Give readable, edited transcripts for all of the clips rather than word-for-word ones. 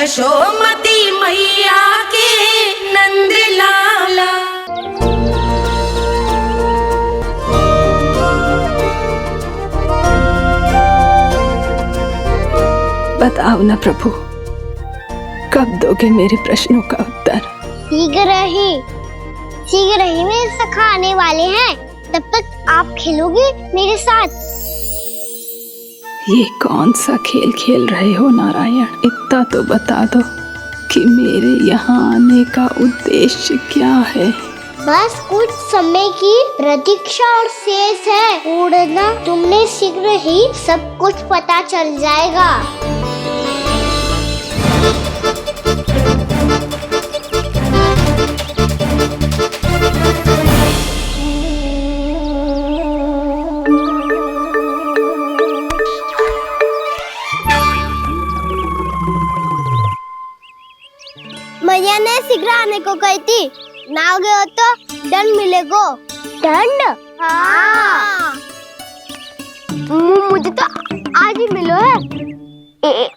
यशोमती मैया के नंद लाला। बताओ ना प्रभु, कब दोगे मेरे प्रश्नों का उत्तर? शीघ्र ही मेरे सखा आने वाले हैं, तब तक आप खेलोगे मेरे साथ। ये कौन सा खेल खेल रहे हो नारायण? इतना तो बता दो कि मेरे यहाँ आने का उद्देश्य क्या है? बस कुछ समय की प्रतीक्षा और शेष है। उड़ना तुमने शीघ्र ही सब कुछ पता चल जाएगा। मैया ने शीघ्र आने को कही थी, ना आओगे हो तो दंड मिलेगो। दंड? हाँ। मुझे तो आज ही मिलो है।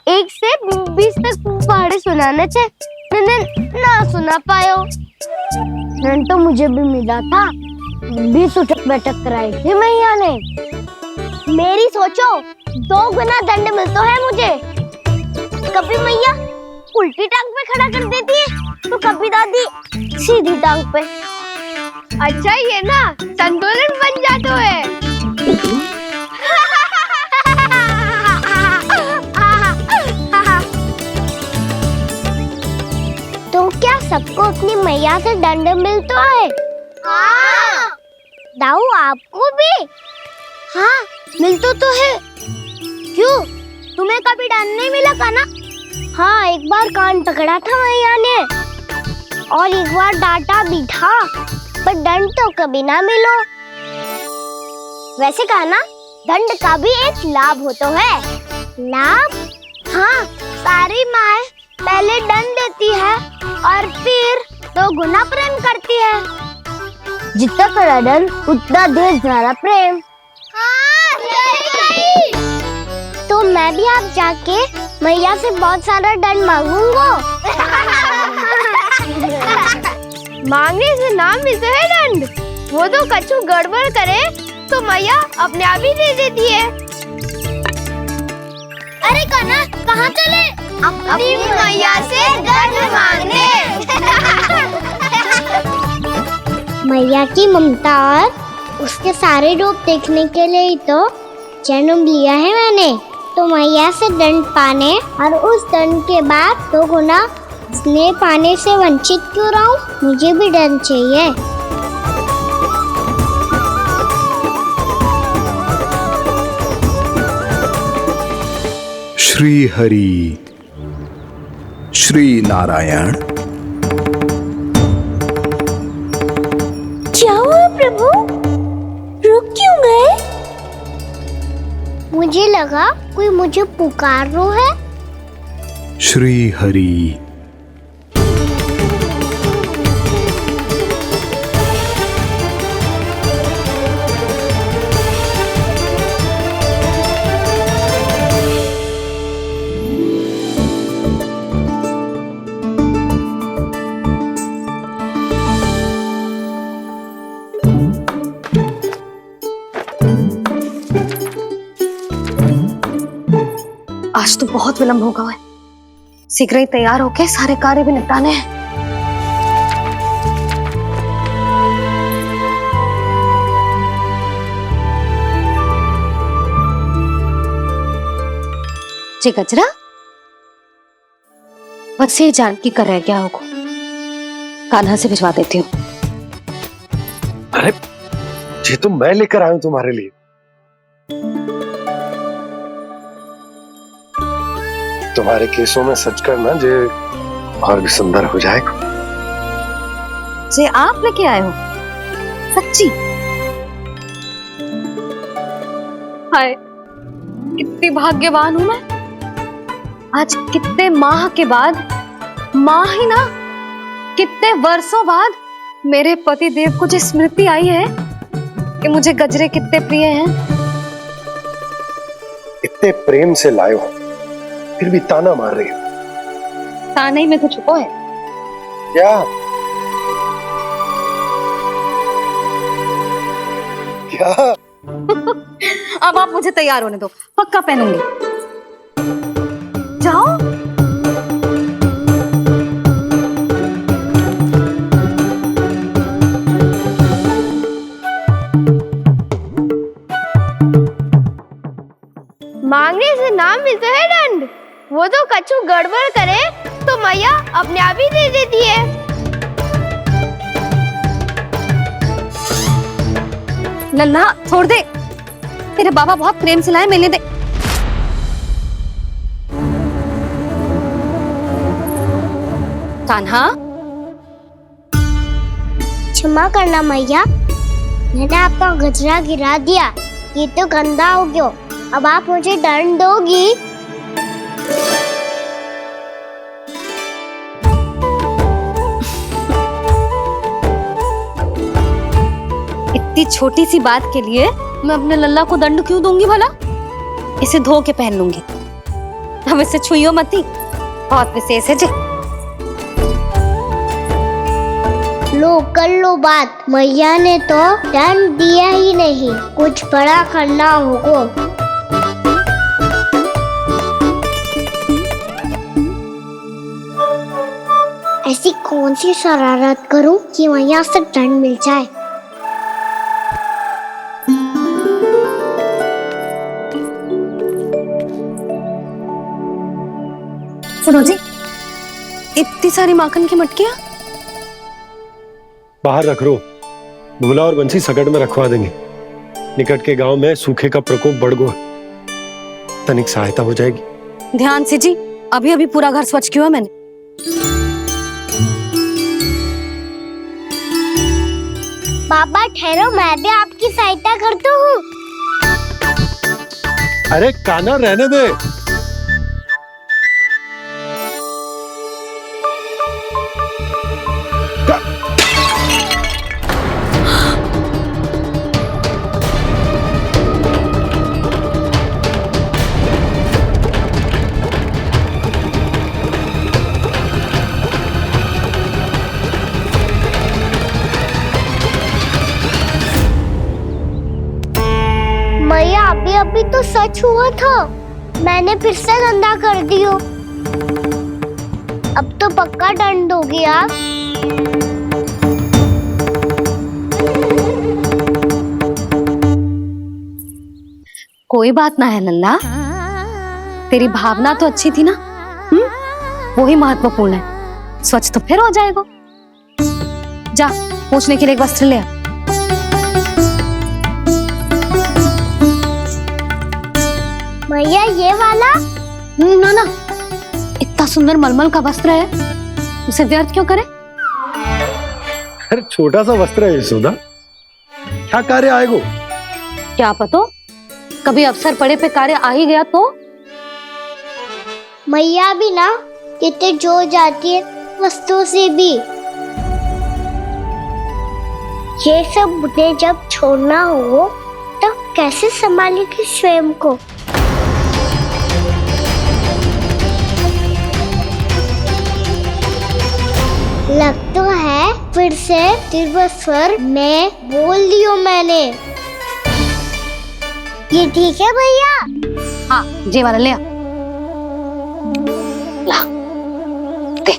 1 से 20 तक पहाड़े सुनाने थे, ना सुना पायो। दंड तो मुझे भी मिला था, 20 उठक बैठक कराई थी मैया ने। मेरी सोचो, 2 गुना दंड मिलता है मुझे। कभी मैया उल्टी टांग पे खड़ा कर देती है, तो कभी दादी सीधी टांग पे। अच्छा ये ना संतुलन बन जाता है। तो क्या सबको अपनी मैया से दंड मिलता है? हाँ। दाऊ आपको भी? हाँ मिलता तो है। क्यों, तुम्हें कभी दंड नहीं मिला का ना? हाँ, एक बार कान पकड़ा था मैया ने और एक बार डांटा भी था, पर दंड तो कभी ना मिलो। वैसे कहा ना, दंड का भी एक लाभ होता है। लाभ? हाँ, सारी माँ पहले दंड देती है और फिर 2 गुना प्रेम करती है। जितना कड़ा दंड उतना ढेर सारा प्रेम। हाँ, सही। तो मैं भी आप जाके मैया से बहुत सारा दंड मांगूंगा। मांगने से ना मिलता है दंड, वो तो कछु गड़बड़ करे तो मैया अपने आप ही दे देती है। अरे कान्हा, कहाँ चले? अपनी मैया से दंड मांगने। मैया की ममता और उसके सारे रूप देखने के लिए ही तो जन्म लिया है मैंने। तो मैया से दंड पाने और उस दंड के बाद 2 गुना स्नेह पाने से वंचित क्यों रहूं? मुझे भी दंड चाहिए। श्री हरि, श्री नारायण। क्या हुआ प्रभु? रुक क्यों गए? मुझे लगा कोई मुझे पुकार रहा है। श्री हरि। आज तो बहुत विलंब होगा है, शीघ्र ही तैयार होके सारे कार्य भी निपटाने हैं। जी गजरा, बस ये जानकी कर रह गया होगा, कान्हा से भिजवा देती हूँ। अरे ये तो मैं लेकर आया हूं तुम्हारे लिए। तुम्हारे केसों में सच करना जे और भी सुंदर हो जाएगा। जे आप लेके आए हो? सच्ची? हाय, कितनी भाग्यवान हूं मैं। आज कितने माह के बाद, माह ही ना, कितने वर्षों बाद मेरे पति देव को जो स्मृति आई है कि मुझे गजरे कितने प्रिय हैं। इतने प्रेम से लाए हो, फिर भी ताना मार रही हो। साने में कुछ छुपो है। क्या क्या? अब आप मुझे तैयार होने दो, पक्का पहनूंगी। जाओ। मांगने से ना मिलता है दंड। वो तो कछु गड़बड़ करे तो मैया अपने आप ही दे देती है। लल्ला छोड़ दे, तेरे बाबा बहुत प्रेम से लाए, मिलने दे। कान्हा, क्षमा करना मैया, मैंने आपका गजरा गिरा दिया, ये तो गंदा हो गया। अब आप मुझे दंड दोगी? इतनी छोटी सी बात के लिए मैं अपने लल्ला को दंड क्यों दूंगी भला? इसे धो के पहन लूंगी। हम इसे छुइयो मती, बहुत विशेष है जी। लो कर लो बात, मैया ने तो दंड दिया ही नहीं, कुछ बड़ा करना होगा। ऐसी कौन सी शरारत करूं कि मैया से दंड मिल जाए? सुनो जी, इतनी सारी माखन की मटकियां बाहर रख रो, भूला और बंसी सकट में रखवा देंगे। निकट के गांव में सूखे का प्रकोप बढ़ गया, तनिक सहायता हो जाएगी। ध्यान से जी, अभी अभी पूरा घर स्वच्छ किया मैंने। पापा ठहरो, मैं भी आपकी सहायता करता हूँ। अरे कान्हा रहने दे। मैया अभी अभी तो सच हुआ था, मैंने फिर से गंदा कर दियो। अब तो पक्का दंड दोगी आप। कोई बात ना है लल्ला, तेरी भावना तो अच्छी थी ना, वही महत्वपूर्ण है। स्वच्छ तो फिर हो जाएगा। जा, पूछने के लिए एक वस्त्र ले आ। भैया ये वाला? ना ना, इतना सुंदर मलमल का वस्त्र है, उसे व्यर्थ क्यों करे? अरे छोटा सा वस्त्र है यशोदा, क्या कार्य आएगा? क्या पता, कभी अवसर पड़े पे कार्य आ ही गया तो? मैया भी ना कितने जो जाती है वस्तुओं से भी। ये सब मुझे जब छोड़ना हो तो कैसे संभालेगी स्वयं को? लग तो है फिर से तिरस्वर में बोल दियो मैंने। ये ठीक है भैया? हाँ, जे वाला ले आ। ला, दे।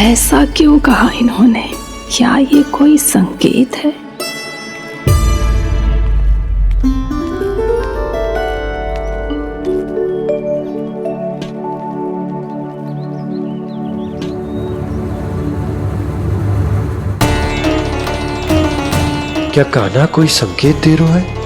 ऐसा क्यों कहा इन्होंने? क्या ये कोई संकेत है? क्या कान्हा कोई संकेत दे रहा है?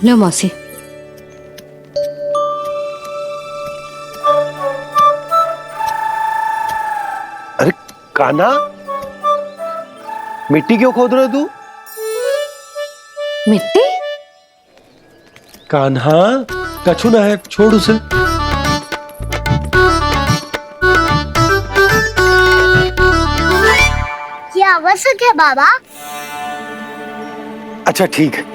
लो मौसी। कान्हा, मिट्टी क्यों खोद रहे हो तू? मिट्टी? कान्हा, कछु ना है, छोड़ उसे। ये आवश्यक है बाबा। अच्छा ठीक है।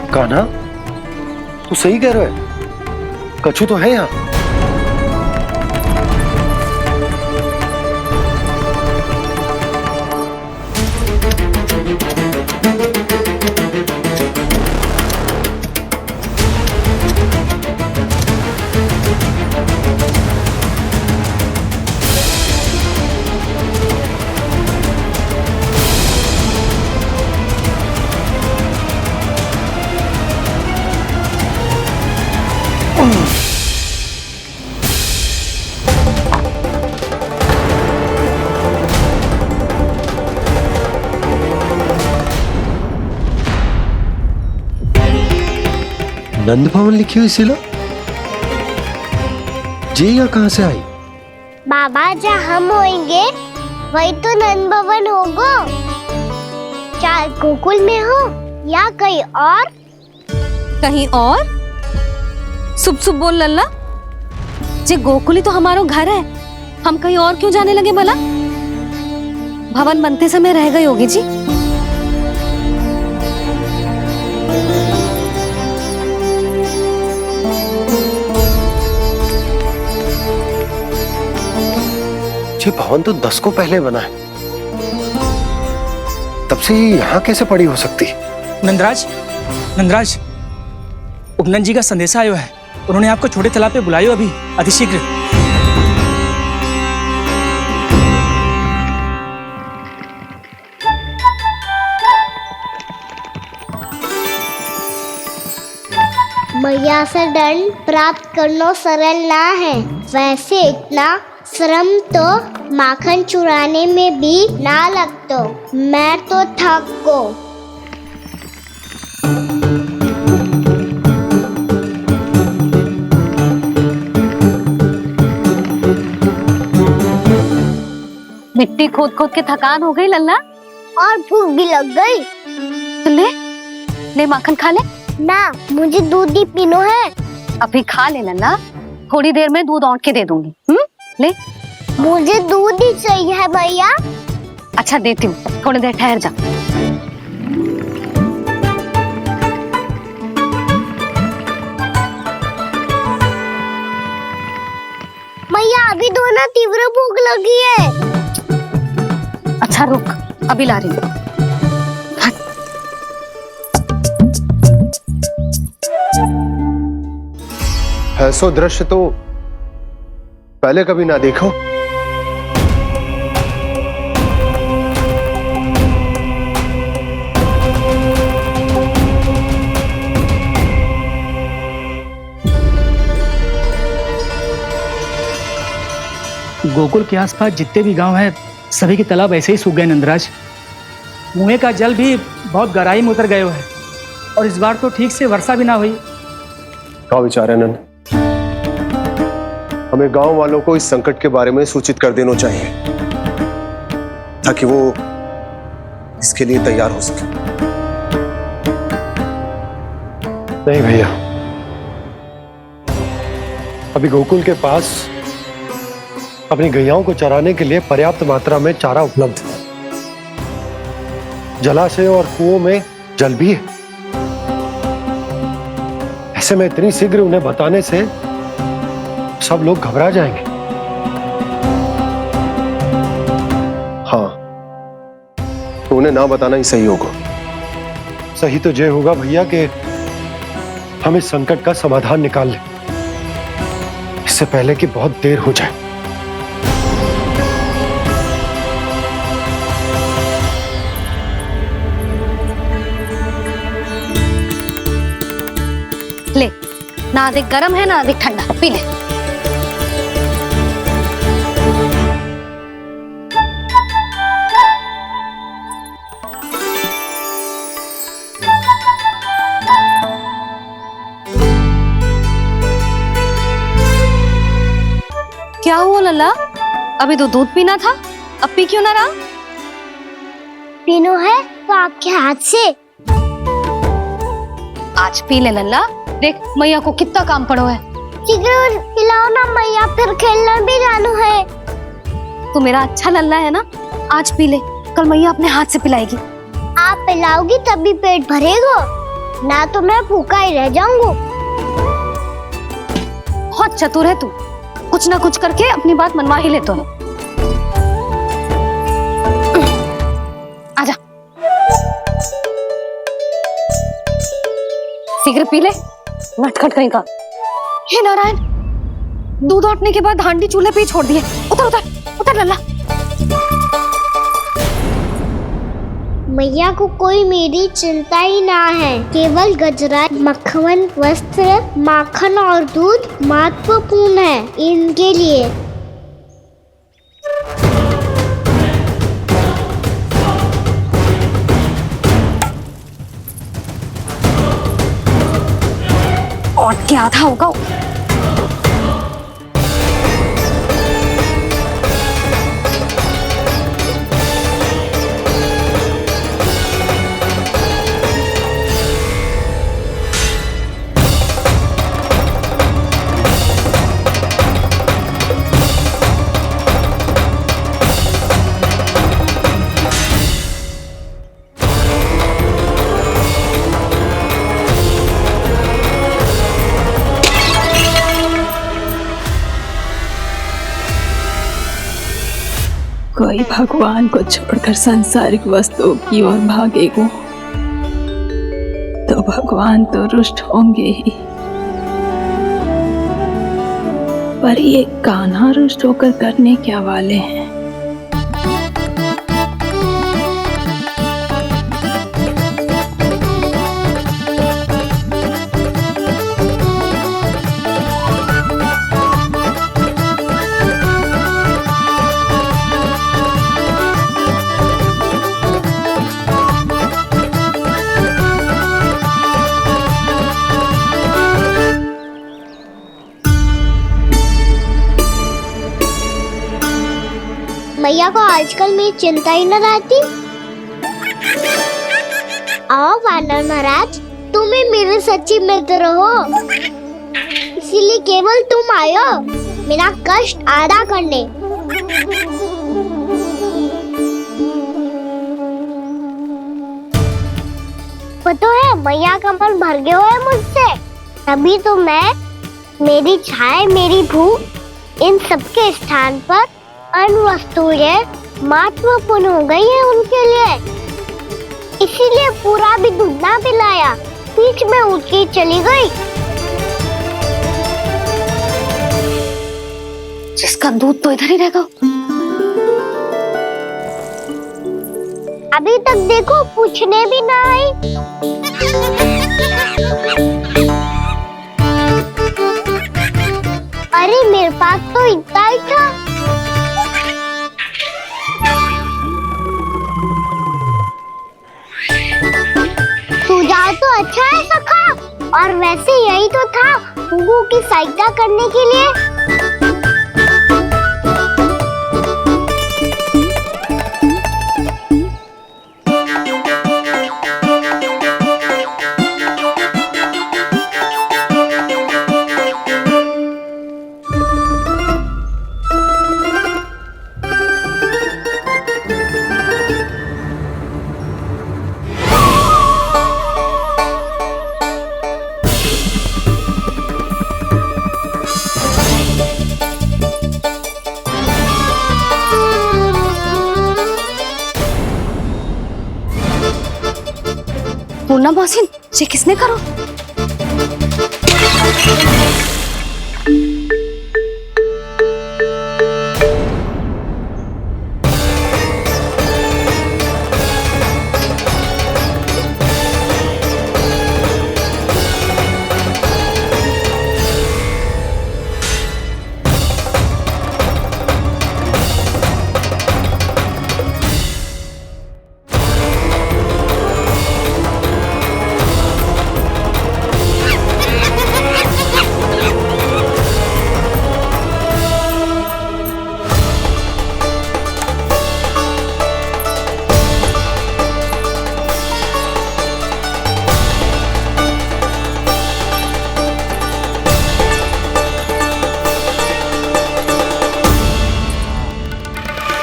कान्हा, तू सही कह रहा है, कछु तो है यहाँ। नंद भवन लिखी हुई सिला, जे यहाँ कहां से आई? बाबा जहाँ हम होंगे वही तो नंद भवन होगा, चाहे गोकुल में हो या कहीं और। कहीं और? सुब सुब बोल लल्ला, जे गोकुली तो हमारो घर है, हम कहीं और क्यों जाने लगे भला? भवन बनते समय रह गई होगी जी। ये भवन तो 10 को पहले बना है, तब से ये यहाँ कैसे पड़ी हो सकती? नंदराज, नंदराज, उपनंद जी का संदेशा आयो है, उन्होंने आपको छोटे तालाब पे बुलायो अभी, अतिशीघ्र। मैया से दंड प्राप्त करना सरल ना है, वैसे इतना श्रम तो माखन चुराने में भी ना लगतो। मैं तो थक गो। मिट्टी खोद खोद के थकान हो गई लल्ला, और भूख भी लग गई। तो ले ले माखन खा ले। ना, मुझे दूध ही पीनो है। अभी खा ले लल्ला, थोड़ी देर में दूध औंट के दे दूंगी। ले। मुझे दूध ही चाहिए है भैया। अच्छा देती हूँ, थोड़ी देर ठहर जा। मैया अभी तो ना तीव्र भूख लगी है। अच्छा रुक, अभी ला रही हूँ। ऐसा दृश्य तो पहले कभी ना देखो। गोकुल के आसपास जितने भी गांव हैं, सभी के तालाब ऐसे ही सूख गए नंदराज। कुएं का जल भी बहुत गहराई में उतर गए है, और इस बार तो ठीक से वर्षा भी ना हुई। क्या विचार है नंद? हमें गांव वालों को इस संकट के बारे में सूचित कर देना चाहिए, ताकि वो इसके लिए तैयार हो सके। नहीं भैया, अभी गोकुल के पास अपनी गैयाओं को चराने के लिए पर्याप्त मात्रा में चारा उपलब्ध है। जलाशय और कुओं में जल भी है। ऐसे में इतनी शीघ्र उन्हें बताने से सब लोग घबरा जाएंगे। हाँ, तो उन्हें ना बताना ही सही होगा। सही तो ये होगा भैया कि हम इस संकट का समाधान निकाल लें, इससे पहले कि बहुत देर हो जाए। ले, ना अधिक गर्म है ना अधिक ठंडा, पी ले। क्या हुआ लल्ला? अभी तो दूध पीना था, अब पी क्यों ना रहा? पीनो है तो आपके हाथ से। आज पी ले लल्ला, देख मैया को कितना काम पड़ो है। शीघ्र पिलाओ ना मैया, फिर खेलना भी जानो है। तू मेरा अच्छा लल्ला है ना, आज पी ले, कल मैया अपने हाथ से पिलाएगी। आप पिलाओगी तभी पेट भरेगा, ना तो मैं भूखा ही रह जाऊंगा। बहुत चतुर है तू, कुछ ना कुछ करके अपनी बात मनवा ही लेता है। आजा, शीघ्र पी ले, नटखट कहीं का। हे नारायण, दूध औटने के बाद हांडी चूल्हे पे ही छोड़ दिए। उतर उतर उतर लल्ला। मैया को कोई मेरी चिंता ही ना है, केवल गजरा, मक्खन, वस्त्र, माखन और दूध महत्वपूर्ण है इनके लिए। और क्या आधा होगा। कोई भगवान को छोड़कर सांसारिक वस्तुओं की ओर भागेगा तो भगवान तो रुष्ट होंगे ही, पर ये कान्हा रुष्ट होकर करने क्या वाले हैं? मैया को आजकल मेरी चिंता ही न रहती। आओ वानर महाराज, तुम ही मेरे सच्ची मित्र हो, इसीलिए केवल तुम आयो मेरा कष्ट आधा करने। पता है मैया का मन भर गया है मुझसे, तभी तो मैं, मेरी छाया, मेरी भूख, इन सबके स्थान पर अन्य वस्तुएं महत्वपूर्ण हो गई है उनके लिए। इसीलिए पूरा भी दूध ना पिलाया, बीच में उठ के चली गई। जिसका दूध तो इधर ही रहेगा। अभी तक देखो पूछने भी ना आई। अरे मेरे पास तो इतना ही था। सुझाव तो अच्छा है सखा, और वैसे यही तो था हुगू की सहायता करने के लिए। पूर्णा मौसी, ये किसने करो?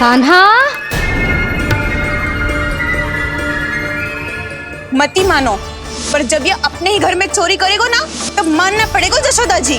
कान्हा, मती मानो, पर जब ये अपने ही घर में चोरी करेगो ना, तब मानना पड़ेगा जशोदा जी।